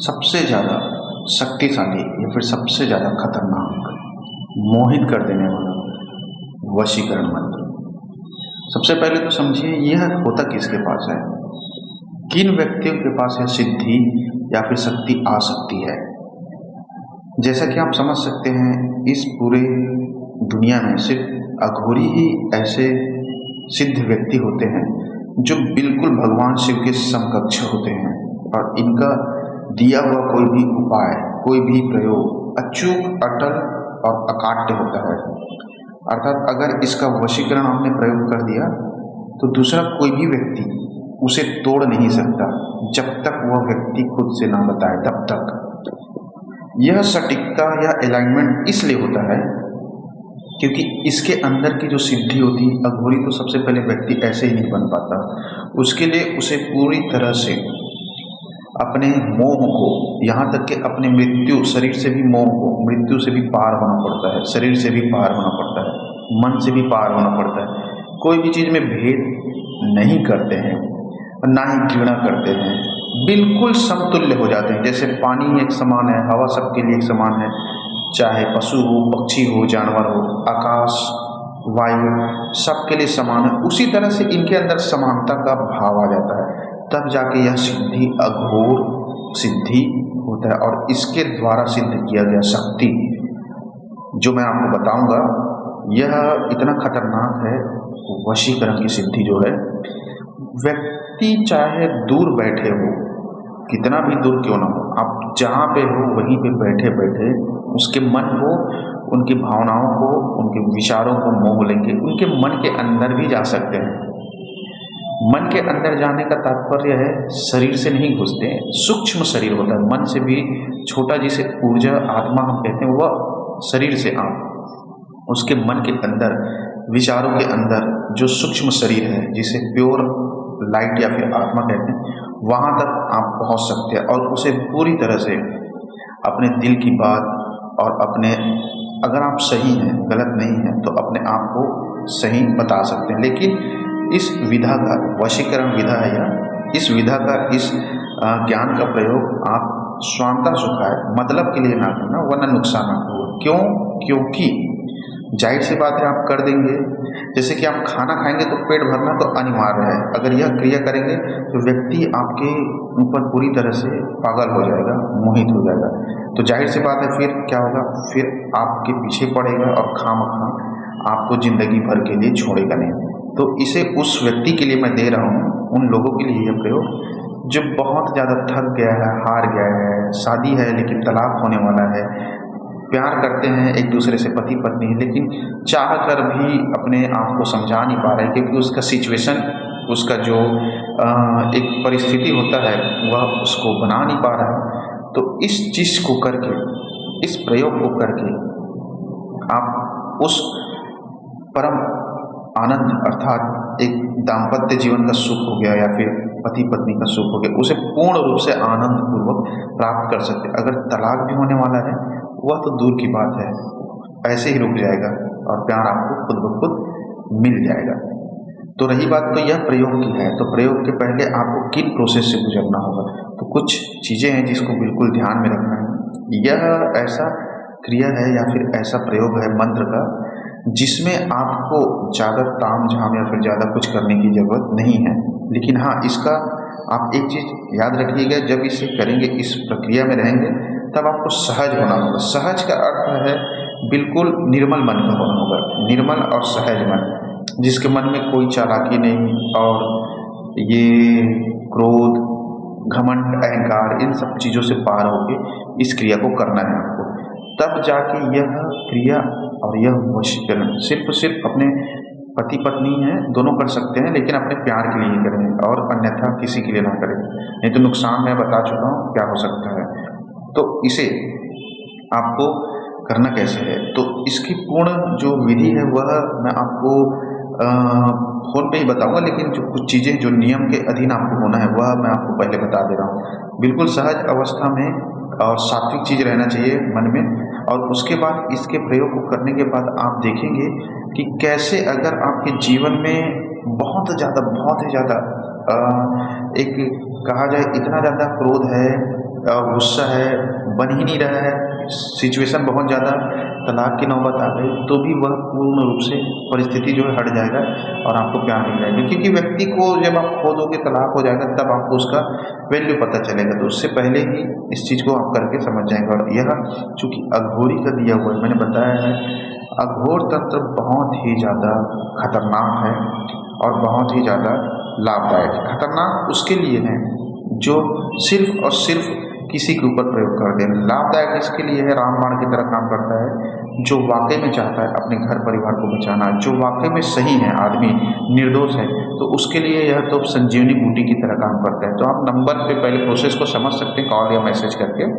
सबसे ज़्यादा शक्तिशाली या फिर सबसे ज़्यादा खतरनाक मोहित कर देने वाला वशीकरण मंत्र। सबसे पहले तो समझिए यह होता किसके पास है, किन व्यक्तियों के पास यह सिद्धि या फिर शक्ति आ सकती है। जैसा कि आप समझ सकते हैं, इस पूरे दुनिया में सिर्फ अघोरी ही ऐसे सिद्ध व्यक्ति होते हैं जो बिल्कुल भगवान शिव के समकक्ष होते हैं और इनका दिया हुआ कोई भी उपाय, कोई भी प्रयोग अचूक, अटल और अकाट्य होता है। अर्थात अगर इसका वशीकरण आपने प्रयोग कर दिया तो दूसरा कोई भी व्यक्ति उसे तोड़ नहीं सकता जब तक वह व्यक्ति खुद से ना बताए तब तक। यह सटीकता या अलाइनमेंट इसलिए होता है क्योंकि इसके अंदर की जो सिद्धि होती है, अघोरी तो सबसे पहले व्यक्ति ऐसे ही नहीं बन पाता। उसके लिए उसे पूरी तरह से अपने मोह को, यहाँ तक कि अपने मृत्यु, शरीर से भी मोह को, मृत्यु से भी पार होना पड़ता है, शरीर से भी पार होना पड़ता है, मन से भी पार होना पड़ता है। कोई भी चीज़ में भेद नहीं करते हैं, ना ही घृणा करते हैं, बिल्कुल समतुल्य हो जाते हैं। जैसे पानी एक समान है, हवा सबके लिए एक समान है, चाहे पशु हो, पक्षी हो, जानवर हो, आकाश, वायु सबके लिए समान है। उसी तरह से इनके अंदर समानता का भाव आ जाता है, तब जाके यह सिद्धि अघोर सिद्धि होता है। और इसके द्वारा सिद्ध किया गया शक्ति जो मैं आपको बताऊंगा, यह इतना खतरनाक है। वशीकरण की सिद्धि जो है, व्यक्ति चाहे दूर बैठे हो, कितना भी दूर क्यों ना हो, आप जहाँ पे हो वहीं पे बैठे बैठे उसके मन को, उनकी भावनाओं को, उनके विचारों को मोह लेंगे। उनके मन के अंदर भी जा सकते हैं। मन के अंदर जाने का तात्पर्य है शरीर से नहीं घुसते हैं, सूक्ष्म शरीर होता है, मन से भी छोटा, जिसे ऊर्जा आत्मा हम कहते हैं, वह शरीर से आप उसके मन के अंदर, विचारों के अंदर जो सूक्ष्म शरीर है, जिसे प्योर लाइट या फिर आत्मा कहते हैं, वहाँ तक आप पहुँच सकते हैं और उसे पूरी तरह से अपने दिल की बात और अपने, अगर आप सही हैं, गलत नहीं हैं, तो अपने आप को सही बता सकते हैं। लेकिन इस विधा का, वशीकरण विधा है, या इस विधा का, इस ज्ञान का प्रयोग आप स्वांता सुखाय मतलब के लिए ना करना, वरना नुकसान आपको। क्यों? क्योंकि जाहिर सी बात है, आप कर देंगे, जैसे कि आप खाना खाएंगे तो पेट भरना तो अनिवार्य है। अगर यह क्रिया करेंगे तो व्यक्ति आपके ऊपर पूरी तरह से पागल हो जाएगा, मोहित हो जाएगा। तो जाहिर सी बात है, फिर क्या होगा, फिर आपके पीछे पड़ेगा और खामखा आपको जिंदगी भर के लिए छोड़ेगा नहीं। तो इसे उस व्यक्ति के लिए मैं दे रहा हूँ, उन लोगों के लिए यह प्रयोग जो बहुत ज़्यादा थक गया है, हार गया है, शादी है लेकिन तलाक होने वाला है, प्यार करते हैं एक दूसरे से, पति पत्नी है, लेकिन चाह कर भी अपने आप को समझा नहीं पा रहे क्योंकि उसका सिचुएशन, उसका जो एक परिस्थिति होता है वह उसको बना नहीं पा रहा है। तो इस चीज़ को करके, इस प्रयोग को करके आप उस परम आनंद, अर्थात एक दाम्पत्य जीवन का सुख हो गया या फिर पति पत्नी का सुख हो गया, उसे पूर्ण रूप से आनंद पूर्वक प्राप्त कर सकते। अगर तलाक भी होने वाला है वह तो दूर की बात है, ऐसे ही रुक जाएगा और प्यार आपको खुद ब खुद मिल जाएगा। तो रही बात तो यह प्रयोग की है, तो प्रयोग के पहले आपको किन प्रोसेस से गुजरना होगा, तो कुछ चीज़ें हैं जिसको बिल्कुल ध्यान में रखना है। यह ऐसा क्रिया है या फिर ऐसा प्रयोग है मंत्र का जिसमें आपको ज़्यादा ताम झाम या फिर ज़्यादा कुछ करने की ज़रूरत नहीं है। लेकिन हाँ, इसका आप एक चीज़ याद रखिएगा, जब इसे करेंगे, इस प्रक्रिया में रहेंगे, तब आपको सहज होना होगा। सहज का अर्थ है बिल्कुल निर्मल मन का होना होगा, निर्मल और सहज मन, जिसके मन में कोई चालाकी नहीं और ये क्रोध, घमंड, अहंकार, इन सब चीज़ों से पार होकर इस क्रिया को करना है आपको। तब जाके यह क्रिया और यह वशीकरण सिर्फ अपने पति पत्नी हैं, दोनों कर सकते हैं, लेकिन अपने प्यार के लिए ही करें और अन्यथा किसी के लिए ना करें, नहीं तो नुकसान मैं बता चुका हूँ क्या हो सकता है। तो इसे आपको करना कैसे है, तो इसकी पूर्ण जो विधि है वह मैं आपको फोन पे ही बताऊंगा, लेकिन जो कुछ चीज़ें जो नियम के अधीन आपको होना है वह मैं आपको पहले बता दे रहा हूँ। बिल्कुल सहज अवस्था में और सात्विक चीज़ रहना चाहिए मन में, और उसके बाद इसके प्रयोग को करने के बाद आप देखेंगे कि कैसे, अगर आपके जीवन में बहुत ही ज़्यादा एक कहा जाए इतना ज़्यादा क्रोध है, गुस्सा है, बन ही नहीं रहा है, सिचुएशन बहुत ज़्यादा तलाक की नौबत आ गई तो भी वह पूर्ण रूप से परिस्थिति जो है हट जाएगा और आपको प्यार मिल जाएगा। क्योंकि व्यक्ति को जब आप खो दोगे, तलाक हो जाएगा, तब आपको उसका वैल्यू पता चलेगा। तो उससे पहले ही इस चीज़ को आप करके समझ जाएंगे। और यह चूँकि अघोरी का दिया हुआ है, मैंने बताया है, अघोर तंत्र बहुत ही ज़्यादा खतरनाक है और बहुत ही ज़्यादा लाभदायक है। खतरनाक उसके लिए है जो सिर्फ और सिर्फ किसी के ऊपर प्रयोग कर दे। लाभदायक इसके लिए है, रामबाण की तरह काम करता है, जो वाकई में चाहता है अपने घर परिवार को बचाना, जो वाकई में सही है, आदमी निर्दोष है, तो उसके लिए यह तो संजीवनी बूटी की तरह काम करता है। तो आप नंबर पे पहले प्रोसेस को समझ सकते हैं कॉल या मैसेज करके।